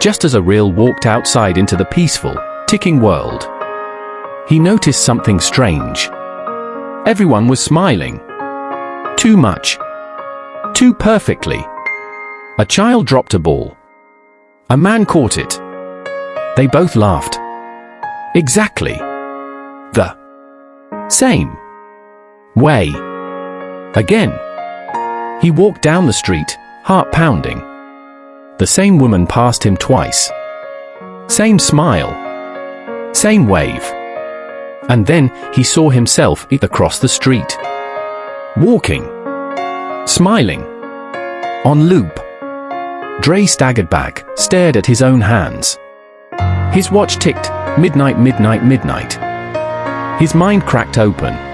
Just as Ariel walked outside into the peaceful, ticking world, he noticed something strange. Everyone was smiling. Too much. Too perfectly. A child dropped a ball. A man caught it. They both laughed. Exactly the same way. Again. He walked down the street, heart pounding. The same woman passed him twice. Same smile. Same wave. And then he saw himself across the street. Walking. Smiling. On loop. Dre staggered back, stared at his own hands. His watch ticked, midnight, midnight, midnight. His mind cracked open.